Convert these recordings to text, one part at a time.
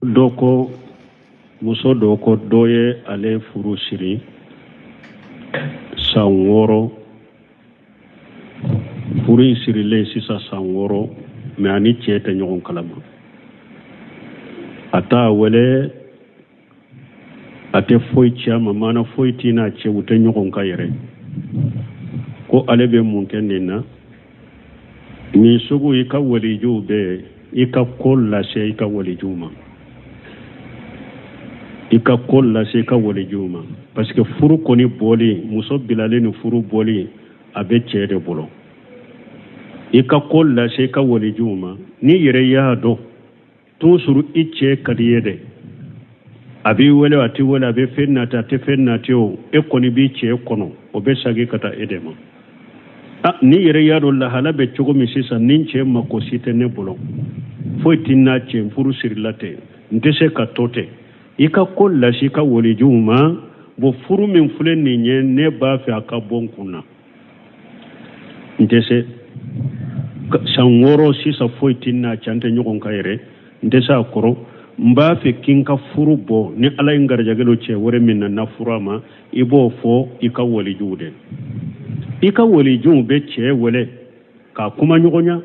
doko muso doko doye ale furu siri san 6 furu in sirilen sisan san 6 mais ani cɛ tɛ ɲɔgɔn kalama a t'a wele a tɛ foyi ci a ma maana foyi t'i n'a cɛ u tɛ ɲɔgɔn ka yɛrɛ ko ale bɛ mun kɛ nin na nin sugu i ka walijuw bɛ i ka ko lase i ka walijuw ma i ka ko lase i ka walijuw ma parce que furu kɔni bɔli muso bilalen ni furu bɔli a bɛ cɛ de bolo i ka ko lase i ka walijuw ma ni yɛrɛ y'a dɔn toujours i cɛ ka di ye dɛ a b'i wele a t'i wele a bɛ fɛn nati a tɛ fɛn nati o e kɔni b'i cɛ kɔnɔ o bɛ sagi ka taa e de ma ni yɛrɛ y'a dɔn lahala bɛ cogo min sisan ni cɛ mako si tɛ ne bolo foyi t'i n'a cɛ furu sirila tɛ n tɛ se ka to tɛ i ka ko lase i ka walijuw ma bon furu min filɛ nin ye ne b'a fɛ a ka bɔ n kun na n tɛ se san 6 sisan foyi t'i n'a cɛ an tɛ ɲɔgɔn ka yɛrɛ n tɛ se a kɔrɔ n b'a fɛ k'i ka furu bɔ ni ala ye garijɛgɛ cɛ wɛrɛ min na furu a ma i b'o fɔ i ka walijuw de i ka walijuw bɛ cɛ wele k'a kuma ɲɔgɔnya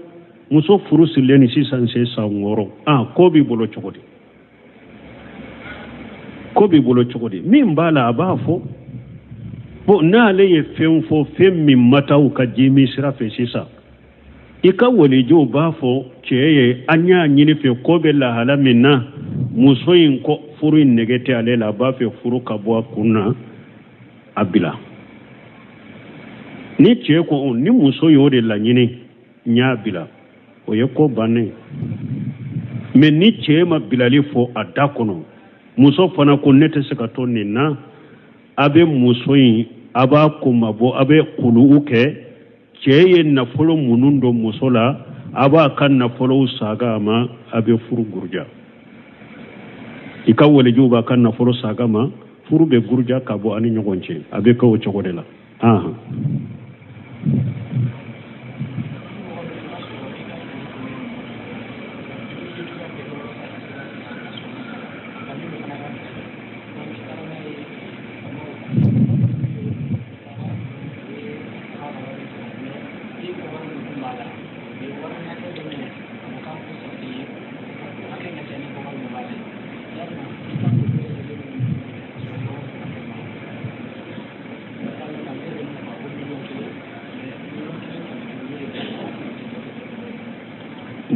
muso furu sirilen ni sisan se san 6 ko b'i bolo cogo di ko b'i bolo cogo di min b'a la a b'a fɔ bon n'ale ye fɛn fɔ fɛn min ma taa u ka jimi sira fɛ sisan i ka walijuw b'a fɔ cɛ ye an y'a ɲini fɛ ko bɛ lahala min na muso in kɔ furu in nege tɛ ale la a b'a fɛ furu ka bɔ a kun na a bila ni cɛ ko ni muso y'o de laɲini n y'a bila o ye ko bannen mais ni cɛ ma bilali fɔ a da kɔnɔ muso fana ko ne tɛ se ka to nin na a bɛ muso in a b'a ko mabɔ a bɛ kuluw kɛ cɛ ye nafolo minnu don muso la a b'a ka nafolow saga a ma a bɛ furu guruja i ka walijuw b'a ka nafolo saga ma furu bɛ guruja ka bɔ ani ɲɔgɔn cɛ a bɛ kɛ o cogo de la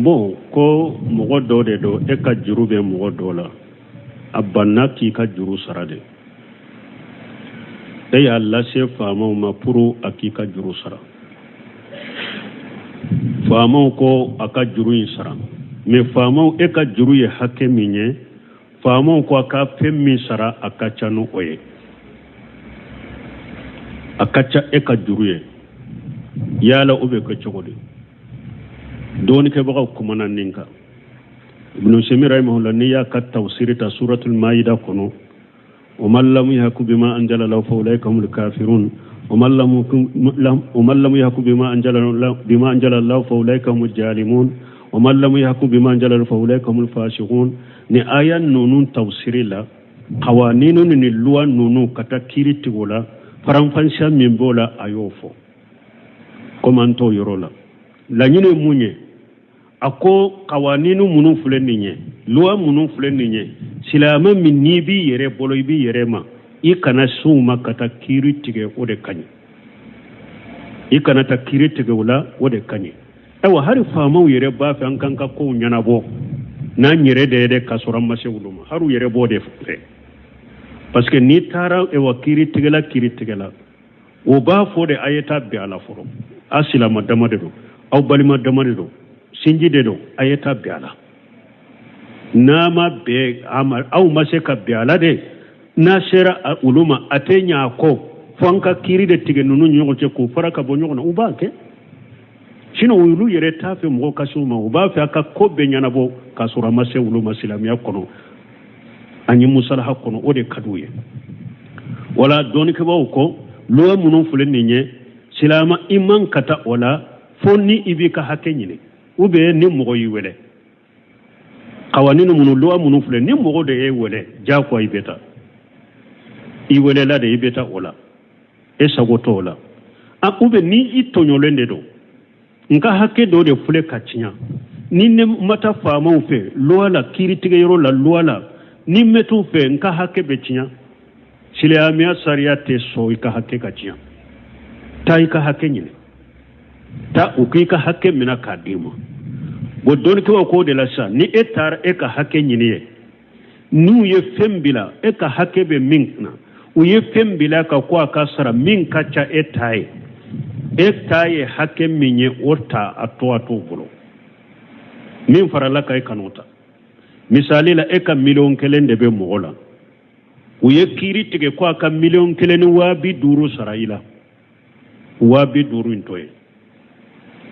bon ko mɔgɔ dɔ de don e ka juru bɛ mɔgɔ dɔ la a banna k'i ka juru sara de e y'a lase faamaw ma pour a k'i ka juru sara faamaw ko a ka juru in sara mais faamaw e ka juru ye hakɛ min ye faamaw ko a ka fɛn min sara a ka ca n'o ye a ka ca e ka juru ye yala o bɛ kɛ cogo di doni ke bagaw kumana ninka ibn Sami rahimahullah ni ya ka tafsir ta suratul maida kono wa man lam yahku bima anjala lahu fa ulaika humul kafirun wa man lam yahku bima anjala lahu fa ulaika humul jalimun wa man lam yahku bima anjala lahu fa ulaika humul fasiqun ni ayan nunun tafsir la qawaninun ni luwa nunu kata kiriti wala faranfansha min bola ayofo komanto yorola la ñine muñe ako kawaninu munu fule ninye luwa munu fule ninye silama min ni bi yere bolo bi yere ma i kana suma kata kiri tige o de kanyi i kana ta kiri tige wala o de kanyi ewa hari faamaw yere ba fe an kan ka ko nyana bo na nyere de kasora mase wuluma haru yere bo de fe parce que ni tara ewa kiri tige la o ba fo de ayeta bi ala foro asila madama de do aw balima dama de do sinji de do ayeta bi ala nama be amal aw maseka bi ala de na shera uluma atenya ko fanka kiri de tige nunu nyoko ce ko faraka bo nyoko na ubake sino ulu yere tafe mo kasuma ubafe aka ko be nyana bo kasura mase uluma silamiya kono anyi musalaha kono ode kaduye wala doni ke bawo ko lo munun fulen ninye silama iman kata wala fonni ibi ka hake nyine ube ni mogo yi wele qawaninu munu luwa munu fule ni mogo de e wele jako ibeta I wele la de ibeta ola e sagoto ola a ube ni itonyolende do nka hakke do de fule kachinya ni ne mata fama ufe luwa la kiri tige yoro la luwa la ni metu fe nka hakke bechinya sile amia sariya te so ika hakke kachinya ta ika hakke nyine ta ukika hakke mina kadima godon ko de la sa ni etar e ka hakke nyine ye nu ye fembila e ka hakke be minkna u ye fembila ka ko aka sara min kacha etaye hakke minye orta ato bolo min farala kay kanota misali la e ka million kelen de be mogola u ye kiri tige ko aka million kelen wabi duru saraila wabi duru intoye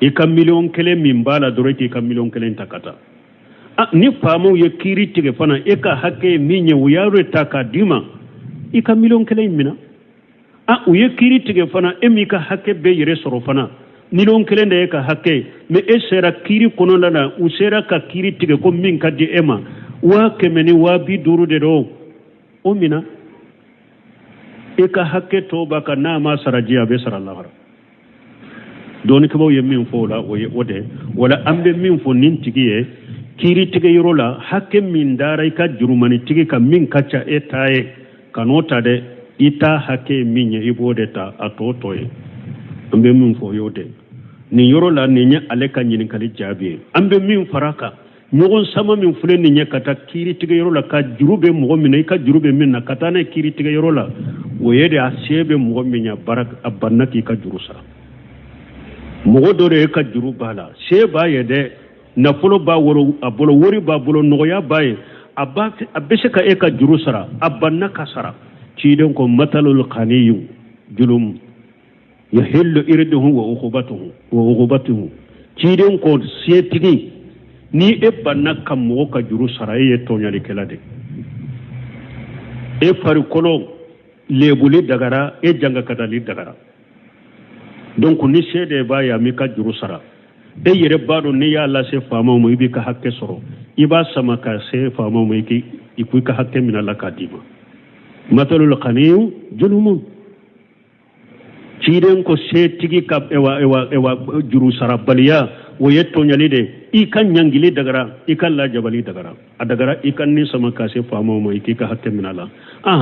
ika million kelen min bala doreti ika million kelen takata ni famu ye kiri tige fana ika hakke minye uyaro taka dima ika million kelen mina u ye kiri tige fana emika hakke be yere soro fana million kelen de ika hakke me esera kiri kono lana usera ka kiri tige ko min kadi ema wa kemeni wabi duru de do o mina ika hakke to baka na ma sarajiya be sarallahu doni ko ye min fo la o ye ode wala ambe min fo nin tigiye kiri tige yorola hakke min dara ka jurumani tigi ka min kacha etaye kanota de ita hakke min ye ibode ta atotoye ambe min fo yode ni yorola ni nya aleka nyin kali jabi ambe min faraka nyogon sama min fule ni nya kata kiri tige yorola ka jurube mo min ka jurube min na kata na kiri tige yorola o yede asebe mo min ya barak abannaki ka jurusa mogo dore ka juru bala se ba yede na folo ba woro abolo wori ba bolo noya baye abese ka e ka juru sara abanna kasara ciden ko matalul qaniyu julum yahillu irduhu wa ukhubatuhu ciden ko setigi ni e banna kam mogo ka juru sara e tonyali kelade e fari kolo lebuli dagara e janga kadali dagara donc ni sede ba ya mi ka juru sara e yere bado ni ya la se fama mo ibi ka hakke soro iba sama ka se fama mo iki iku ka hakke min la kadima matalul qaniyu julumun ciden ko se tigi ka ewa juru sara baliya wo yetto nyalide i kan nyangili dagara i kan la jabali dagara adagara i kan ni sama ka se fama mo iki ka hakke min la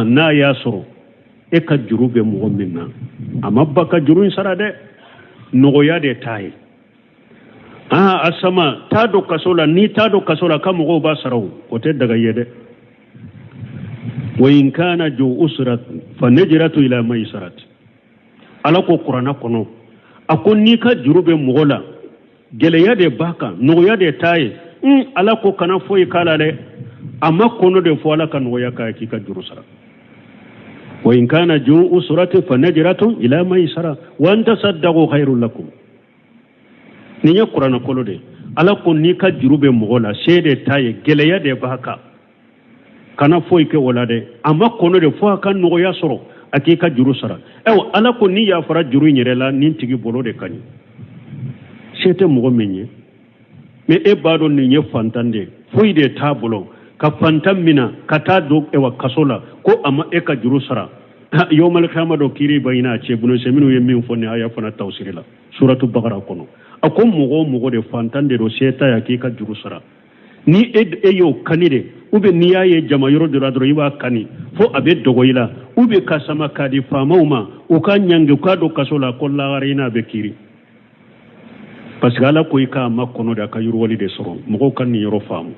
na ya soro e ka jurube mo minna amma baka jurun sara de nogoya de tayi asama ta do kasola ni ta do kasola kam go ba sarau ko te daga yede wa in kana ju usrat fa najratu ila maysarat ala ko qur'ana kono akon ni ka jurube mogola gele yade baka nogoya de tayi ala ko kana foyi kala de amma kono de fo ala kan nogoya ka ki ka juru sara وإن كان جو أسرة فنجرة إلى ميسرة وأن تصدقوا خير لكم نيا قرآن كله ده على كونيكا جروب مغلا شيء تاي جليا ده بهكا كنا فويك ولا ده أما كونه ده فوا كان نغيا سرو أكيكا جرو سرا أو على كونيا فرا جرو ينرلا نينتيجي بولو ده كني شيء مغميني me e bado ni nye fantande foi de tabolo ka fantamina kata do e wa kasola ko ama e ka juru sara yawmal qiyamah do kiri bayina ce bunu seminu yemmin fonni aya fana tawsirila suratu baqara kono akom mugo de fantande do seta ya ki ka juru sara ni e yo kanide ube ni yaye jama yoro do radro yiba kani fo abe dogoyila ube kasama kadi famauma o ka nyange ka do kasola ko la warina be kiri parce que ala ko ika makono da ka yuru wali de soro mugo kan ni yoro famu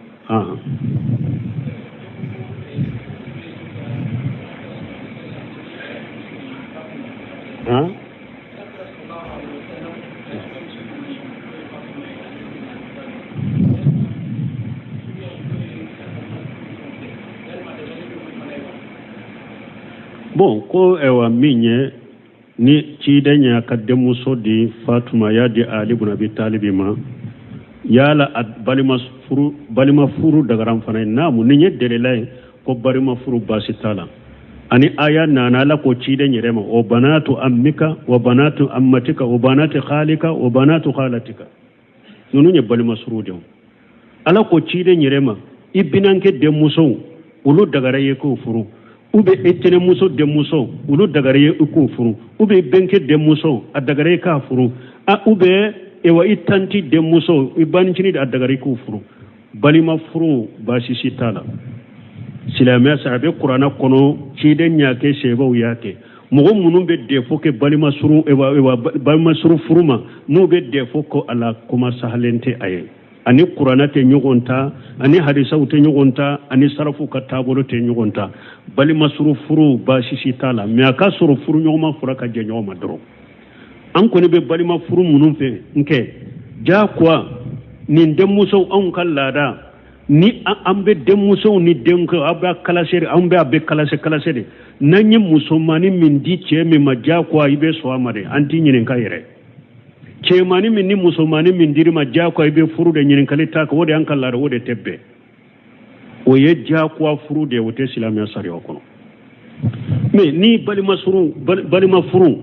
bon ko ewa minye ni cidenya kademu so di Fatuma ya di Ali ibn Abi Talib ma yala balima furu daga ran fana namu ni yedde lay ko balima furu basitala ani aya nana la ko cidenya rema o banatu ammika wa banatu ammatika wa banati khalika wa banatu khalatika nunu nye balima furu de ala ko cidenya rema ibinanke demuso ulu dagara ye ko furu ube etene muso demuso ulu dagara ye ko furu ube benke demuso adagara ye ka furu a ube ewa itanti demuso ibanchini adagara ye ko furu balima furu basisi tala silamaya sabe qur'ana kono ciden nyake sheba yake mogo munun be defo ke balima suru ewa balima suru furuma no be defo ko ala kuma sahalente aye ani qur'ana te nyogonta ani hadisa te nyogonta ani sarafu ka tabolo te nyogonta balima suru furu basisi tala me aka suru furu nyoma fura ka je nyoma dro an ko ne be balima furu munun fe nke ja kwa ni demuso an kallada ni ambe demuso ni denko abba kalasere ambe abbe kalase nanyi musomani min di cheme maja kwa ibe so amare anti nyinen kayere chemani min ni musomani min diri maja kwa ibe furu de nyinen kalita ko wode an kallara wode tebbe o ye ja kwa furu de wote silamiya sari okono me ni balima furu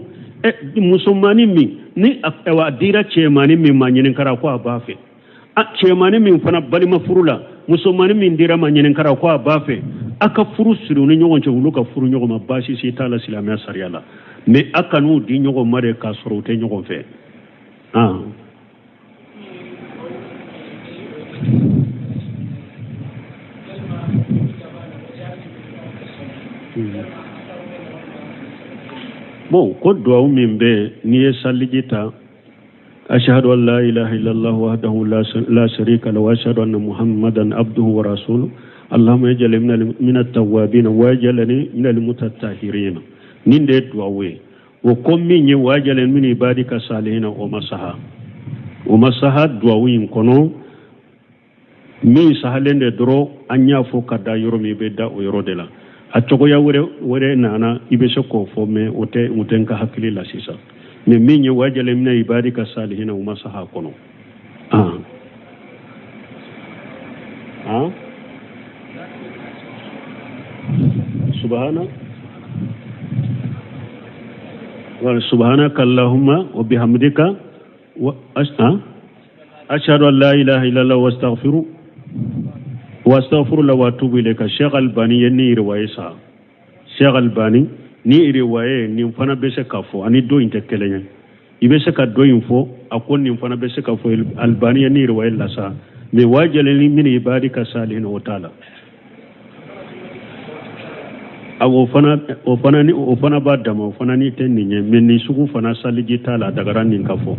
musomani min ni ewa dira chemani min ma nyinen kara kwa bafe a chemani min fana balima furu la musomani min dira ma nyinen kara kwa bafe aka furu siru ni nyogon che wuluka furu nyogon ma basi si tala silamiya sariala me aka nu di nyogon mare ka soro te nyogon fe bon ko do min be ni salijita ashhadu an la ilaha illallah wahdahu la sharika lahu wa ashhadu anna muhammadan abduhu wa rasuluhu allahumma ij'alni min at-tawwabin waj'alni min al-mutatahhirin ninde duwawe wo kommi nyi waj'alni min ibadika salihin o masaha duwawi kono mi sahalende dro anya fo kada yoro mi be da o yoro de la a togo ya wore nana ibe soko fo me ote mutenka hakili la sisa me mi nyi waj'alni min ibadika salihin o masaha kono subhanaka allahumma wa bihamdika wa ashhadu an la ilaha illallah wa astaghfiru wa atubu ilayka Sheikh Albani ni riwaye sa Sheikh Albani ni riwaye ni mfana bese kafo ani do inte kelenya ibese ka do info akon ni mfana bese kafo Albani ni riwaye la sa me wajale min ibadika salihin wa ta'ala awo fana ba dama fana ni ten ni men ni sugu fana saliji tala daga ranin kafo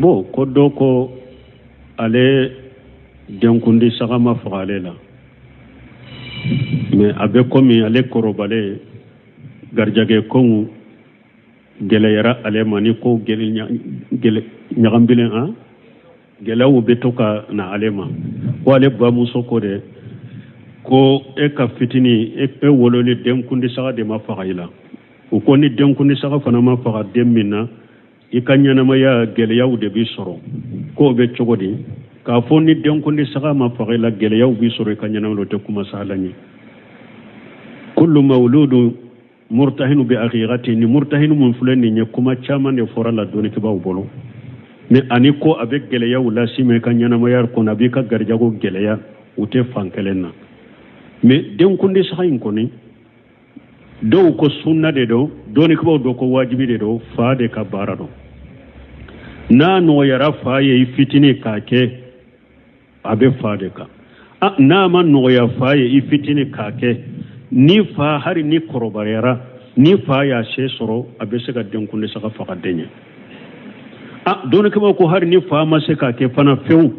bo kodo ko ale denkundi sagama fagale la mais abe komi ale korobale garjage kongu gele yara ale mani ko gele nyagambile gele wo betoka na alema ko ale ba muso ko de ko e ka fitini e wolole denkundi saga de ma fagaila ko ni denkundi saga fana ma faga demina ikanyana maya geleyaw de bi soro ko be chogodi ka fonni denkundi saga ma fagila geleyaw bi soro ikanyana lo te kuma salani kullu mawludu murtahinu bi aghirati ni murtahinu mun fulani ne kuma chama ne forala doni ke baw bolo me ani ko avec geleyaw la sime kanyana maya ko nabi ka garjago geleya ute fankelenna me denkundi saga in koni do ko sunna de do doni ko do ko wajibi de do faade ka barado na no yara faaye fitini kake abe faade ka na man no ya faaye fitini kake ni fa hari ni korobarera ni fa ya sesoro abe sega denkunde saka fakadenya doni ko hari ni fa ma se kake fana few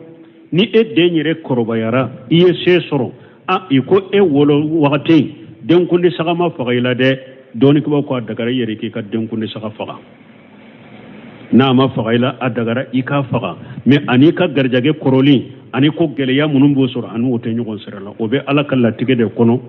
ni e denyere korobayara iye sesoro iko e wolo wakati denkundi saga ma fagaila de doni ko ko dagara yere ki ka denkundi saga faga na ma fagaila adagara ika faga me ani ka garjage koroli ani ko geleya munum bo soro anu wote nyogon serala o be ala kala tige de kono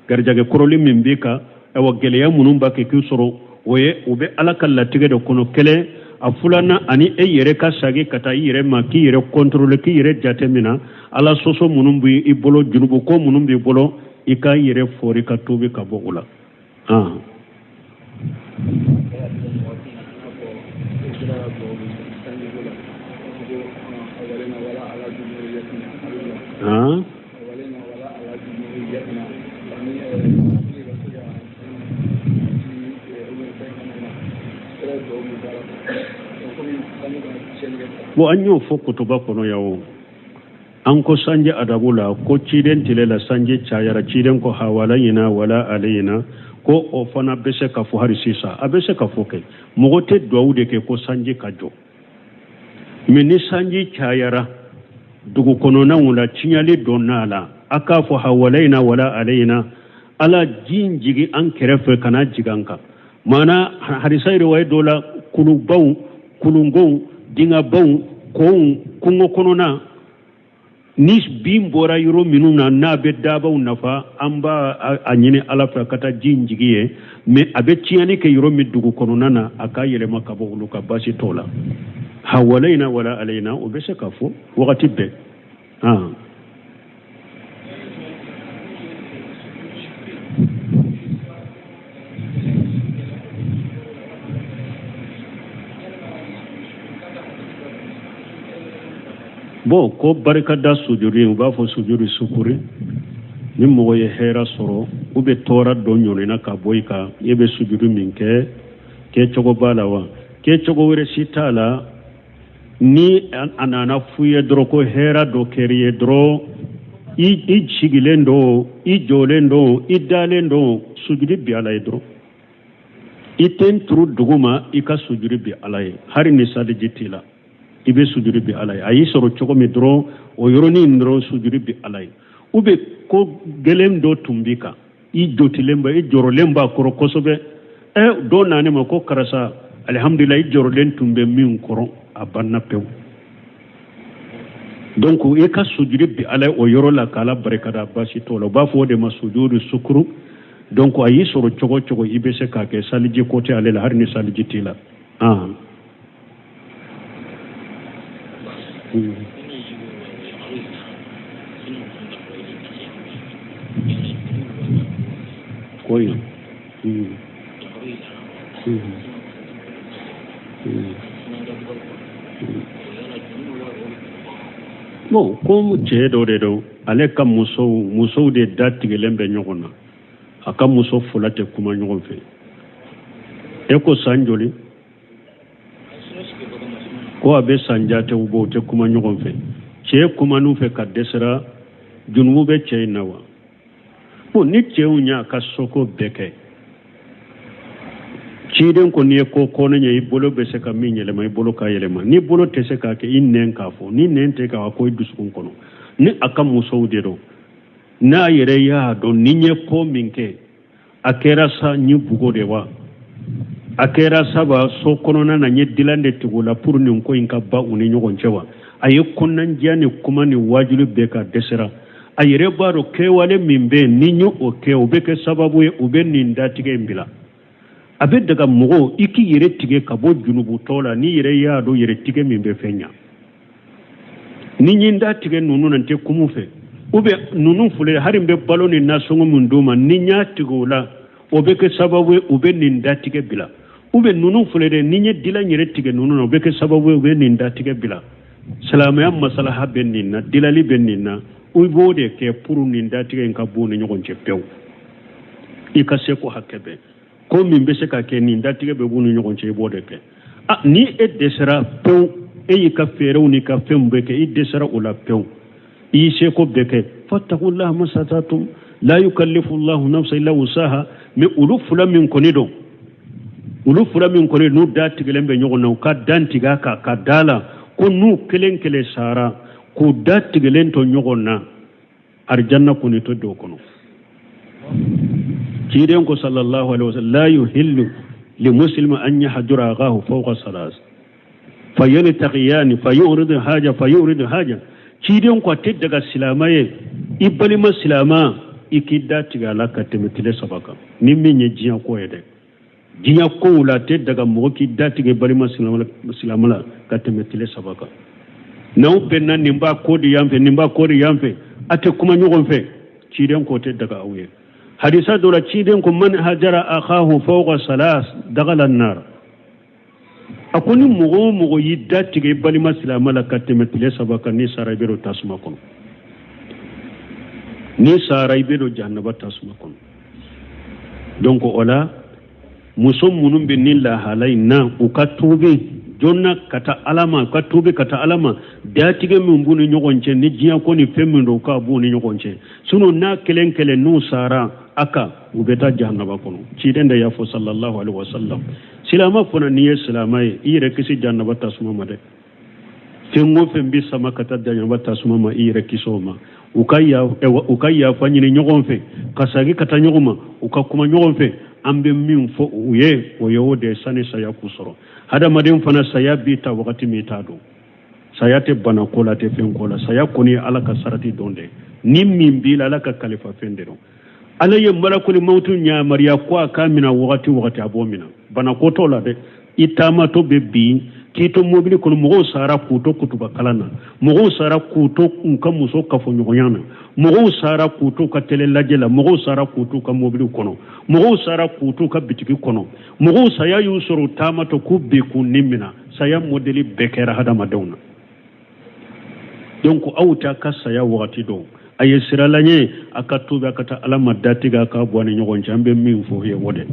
garjage koroli min be ka ewa geleya munum ba ke ki soro oye o be ala kala tige de kono kele a fulana ani e yere ka sagi kata yere ma ki yere contrôle ki yere jatemina ala soso munum bi ibolo junubu ko munum bi bolo ika yere fori ka tobi ka bo ula bo anyo foko to ba kono yawo an ko sanje adabula ko ciden tilela sanje chayara ciden ko hawalayina wala alayina ko o fana bese ka fo hari sisa abese ka fo ke mogote dawude ke ko sanje kajo mini sanje chayara dugu kono na wala cinyali donala aka fo hawalayina wala alayina ala jinjigi an kerefe kana jiganka mana harisayre way dola kulubaw kulungo dinga baw ko kungo kono na nis bimbora yoro minuna na be dabaw nafa amba anyine ala kata jinjigiye me abe tiani ke yoro mi dugu kono nana aka yele makabo luka basi tola hawalaina wala alaina obese kafo wakati be bo ko barka da sujuri ba fo sujuri sukuri ni mo ye hera soro ube tora do nyolina ka boyka yebe sujuri minke ke chogo balawa ke chogo were sitala ni anana fuye dro ko hera do keriye dro i chigilendo i jolendo i dalendo sujuri bi ala dro iten tru duguma ika sujuri bi ala hari ni sadi jitila ibe sujuri bi alay ayi soro chogo mi dro o yoroni ndro sujuri bi alay ube ko gelem do tumbika i jotilemba i jorolemba koro kosobe do nane ma ko karasa alhamdulillah i jorolen tumbe min koro abanna pew donc e ka sujuri bi alay o yorola kala barekada basi tolo ba fo de ma sujuri sukru donc ayi soro chogo ibe se ka ke saliji kote alela har ni saliji tila koyo bon comme ceeɗo de ɗo ale kam musow de dattigelembe ñogona aka muso fulate kuma ñogon fe e ko sanjoli ko abe sanjate ubo te kuma ñogon fe ce kuma nu fe ka desera junubu be ce nawa bon ni cewu ña ka soko beke ciiden ko ni ko kono ñe bolo be se ka min yelema bolo ka yelema ni bolo te se ka ke innen ka fo ni nen te ka ko duskun kono ni aka muso de do na yere ya do ni ñe ko minke akera sa ni bugo de wa akera saba so kono na ñe dilande tugula pour ni ko inka ba uni ñogon cewa aye konnan jani kuma ni wajulu be ka desera ayere baro ke wale mimbe ni ñu o ke o be ke sababu e o be ni ndatige mbila abe daga mogo iki yere tige ka bo junubu tola ni yere ya do yere tige mimbe fenya ni nyinda tige nunu nante kumu fe ube nunu fule harimbe baloni na songo munduma ni nya tigola obe ke sababu ube ni ndatige bila ube nunu fule de ni nye dila nyere tige nunu obe ke sababu ube ni ndatige bila salama ya masalaha benina dilali benina ubode ke puru ni ndatige nka buni nyogon chepew ikase ko hakebe ko min be se ka ke ni ndatige be bunu nyogon che bode ke ni e desera pew e ka ferew ni ka fembe ke i desera ula pew i se ko beke fattaqullaha masatatum la yukallifu Allahu nafsan illa wusaha me ulu fula min konido nu datige lembe nyogon na ka dantiga ka dala ko nu kelen kele sara ko datige lento nyogon na arjanna kuni to do kono كيرين صلى الله عليه وسلم لا يهل لمسلم أن يحجر أخاه فوق الثلاث فيلتقيان فيورد حاجة ciden ko te daga silamaye ibalima silama ikidda tigala ka temetile sabaka ni minye jiya ko yede jiya ko wula te daga mo ki datige balima silamala ka temetile sabaka naw penna nimba kodi yamfe ate kuma nyugon fe ciden ko te daga awye hadisa dola ciden ko man hajara akahu fawqa salas dagala an-nar akuni mugo yidda tige balima silamala ka temetile sabaka ni sarabero tasma kono ni sarabero jahannaba tasma kono donc ola musom munum be nilla halayna ukatubi jonna kata alama datige min buni nyogonce ni jiya ko ni femmindo ka buni nyogonce suno na kelen nu sara aka ubeta jahannaba kono cidende ya fo sallallahu alaihi wasallam silama fona niye silamai ire kisi jahannaba tasuma made fengo fembi sama kata jahannaba tasuma ma ire kisoma ukaya fanyini nyogonfe kasagi kata nyogoma ukakuma nyogonfe ambe min fo uye oyode sane saya kusoro hada madin fana saya bita wakati mitado saya te bana kola te fen kola saya koni alaka sarati donde nimmi bila alaka kalifa fendero alaye malakul mautu nya mariya kwa kamina wakati abomina bana kotola de itama to bebi kito mobili kono mo sara kuto kutuba kalana mo sara kuto nkamu so kafo nyonyana mo sara kuto ka telelajela mo sara kuto ka mobili kono mo sara kuto ka bitiki kono mo saya yusuru tama to kubbe kunimina saya modeli bekera hada madawna donc awta ka saya wakati do aye siralanye akatuba akata alama datiga ka bwane nyogon chambe min fo ye wode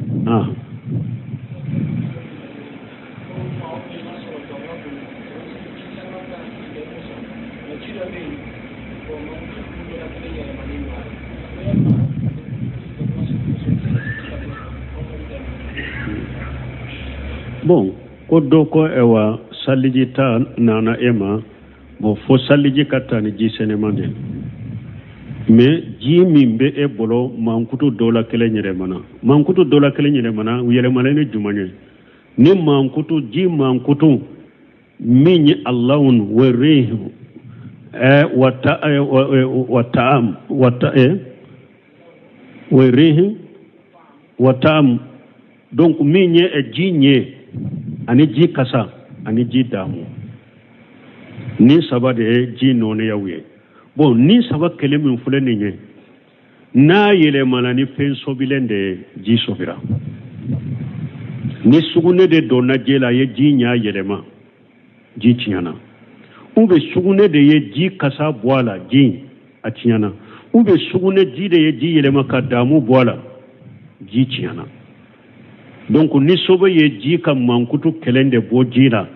bon ko doko ewa saliji ta nana ema bo fo saliji katani ji senemande mais ji mimbe e bolo mankutu dola kele nyere mana yele malene jumanye ni mankutu minyi allahun warihu watam donc minye e jinye ani ji kasa ani ji damu ni sabade ji none yawe bon ni saba kele min fulani nye na yele malani fen sobilende ji sobira ni sugune de dona jela ye ji nya yelema ji tiana ube sugune de ye ji kasa boala ji atiana ube sugune ji de ye ji yelema ka damu boala ji tiana donc ni sobe ye ji kam mankutu kelende bo jina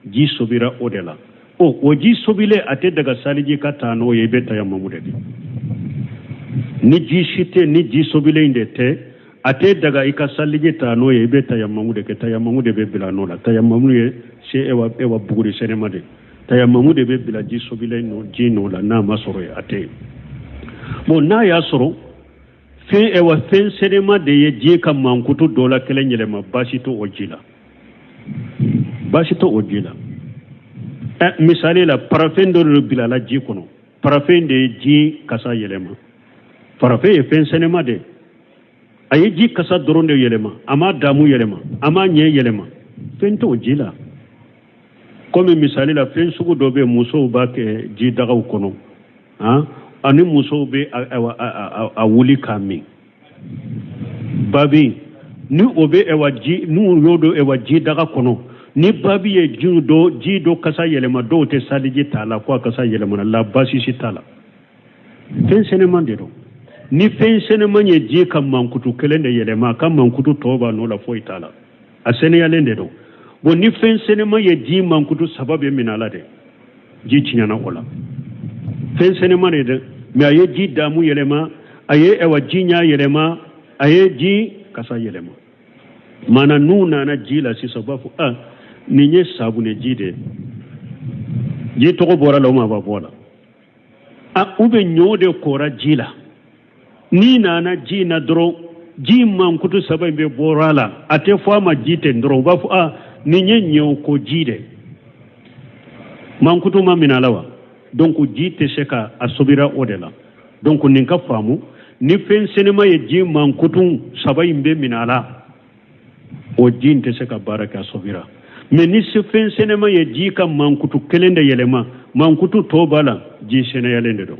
ji sobira odela o ji sobile ate daga saliji katano ye beta ya mamude ni ji shite ni ji sobile indete ate daga ika saliji tano ye beta ya mamude ke ta ya mamude be bila nola ta ya mamude se ewa buguri senemade ta ya mamude be bila ji sobile no ji nola na masoro ate bon na ya soro fe ewa fen senema de ye je kam mankutu dola kelen yelema basito ojila misali la parafin do bila la ji kono parafin de ji kasa yelema parafin ye fen senema de aye ji kasa doronde yelema ama damu yelema ama nye yelema fen to ojila comme misali la fen sugu dobe muso ba ke ji daga kono ani muso be a wuli kami babi ni obe ewaji nu yodo ewaji daga kono ni babi ye ji do kasa yelema do te saliji tala kwa kasa yelema la basi si tala fen seneman de do ni fen seneman ye ji kam mankutu kelende yelema kam mankutu toba no la foi tala asene yalende do bo ni fen seneman ye ji mankutu sababe minala de ji chinyana ola fen seneman de mais aye ji damu yelema aye ewa jinya yelema aye ji kasa yelema mana nuna na ji la si sababu ninye sabune ji de ji to bora la ma ba bola ube nyode kora jila ni na ji na dro ji man kutu sababu be borala ate fo ma ji te ndro ba fu ninye nyo ko ji de man kutu ma minalawa donc ji tɛ se ka a sobira o de la donc nin ka faamu ni fɛn senema ye ji mankutun saba in bɛ minɛ a la o ji in tɛ se ka baara kɛ a sobira mais ni fɛn senema ye ji ka mankutu kelen de yɛlɛma mankutu tɔ b'a la ji sɛnɛyalen de don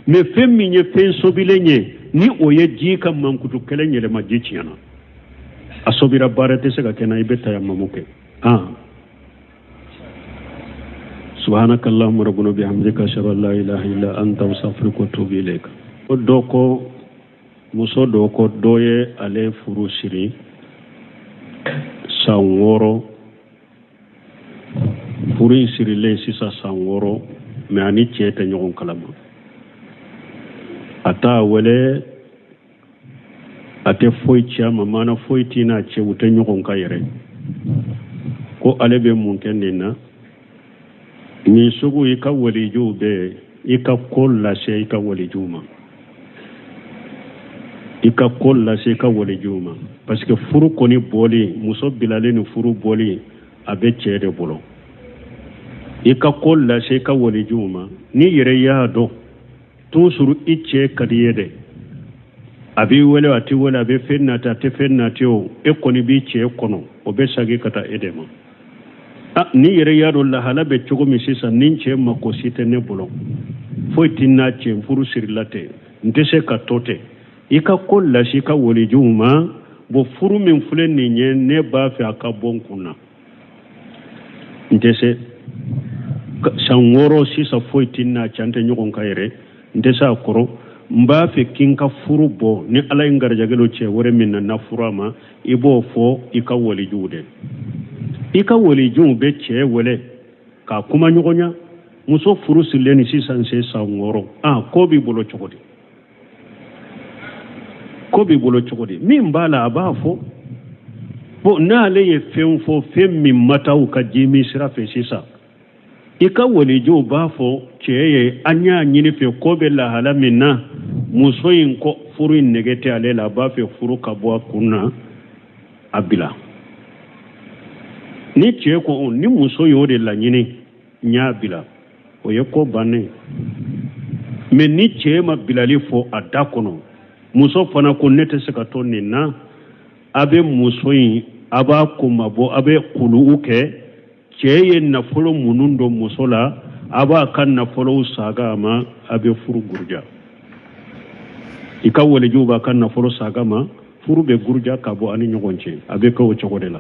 mais fɛn min ye fɛn sobilen ye ni o ye ji ka mankutu kelen yɛlɛma ji tiɲɛna a sobira baara tɛ se ka kɛ na i bɛ tayamamu kɛ سبحانك اللهم ربنا بحمدك أشهد أن لا إله إلا أنت أستغفرك وأتوب إليك doko muso doko doye ale furu siri san wɔɔrɔ furu in sirilen sisan san wɔɔrɔ mais ani cɛ tɛ ɲɔgɔn kalama a t'a wele a tɛ foyi ci a ma maana foyi t'i n'a cɛ u tɛ ɲɔgɔn kan yɛrɛ ko ale bɛ mun kɛ nin na nin sugu i ka walijuw bɛ i ka ko lase i ka walijuw ma i ka ko lase i ka walijuw ma parce que furu kɔni bɔli muso bilalen ni furu bɔli a bɛ cɛ de bolo i ka ko lase i ka walijuw ma ni yɛrɛ y'a dɔn toujours i cɛ ka di ye dɛ a b'i wele a t'i wele a bɛ fɛn nati a tɛ fɛn nati o e kɔni b'i cɛ kɔnɔ o bɛ sagi ka taa e de ma ni yɛrɛ y'a dɔn lahala bɛ cogo min sisan ni cɛ mako si tɛ ne bolo foyi tɛ n'a cɛ furu sirila tɛ n tɛ se ka to tɛ i ka ko lase i ka walijuw ma bon furu min filɛ nin ye ne b'a fɛ a ka bɔ n kun na n tɛ se san wɔɔrɔ sisan foyi tɛ n'a cɛ an tɛ ɲɔgɔn kan yɛrɛ n tɛ se a kɔrɔ n b'a fɛ k'i ka furu bɔ ni ala ye n garijɛgɛ cɛ wɛrɛ min nana furu a ma i b'o fɔ i ka walijuw de i ka walijuw bɛ cɛ wele k'a kuma ɲɔgɔn ɲa muso furu sirilen ni sisan se san wɔɔrɔ ko b'i bolo cogo di ko b'i bolo cogo di min b'a la a b'a fɔ bon n'ale ye fɛn fɔ fɛn min ma taa u ka jimi sira fɛ sisan i ka walijuw b'a fɔ cɛ ye an y'a ɲini fɛ ko bɛ lahala min na muso in kɔ furu in nege tɛ ale la a b'a fɛ furu ka bɔ a kun na a bila ni cɛ ko ni muso y'o de laɲini n y'a bila o ye ko bannen mais ni cɛ ma bilali fɔ a da kɔnɔ muso fana ko ne tɛ se ka to nin na a bɛ muso in a b'a ko mabɔ a bɛ kuluw kɛ cɛ ye nafolo minnu don muso la a b'a ka nafolow saga a ma a bɛ furu guruja i ka walijuw b'a ka nafolo saga ma furu bɛ guruja ka bɔ ani ɲɔgɔn cɛ a bɛ kɛ o cogo de la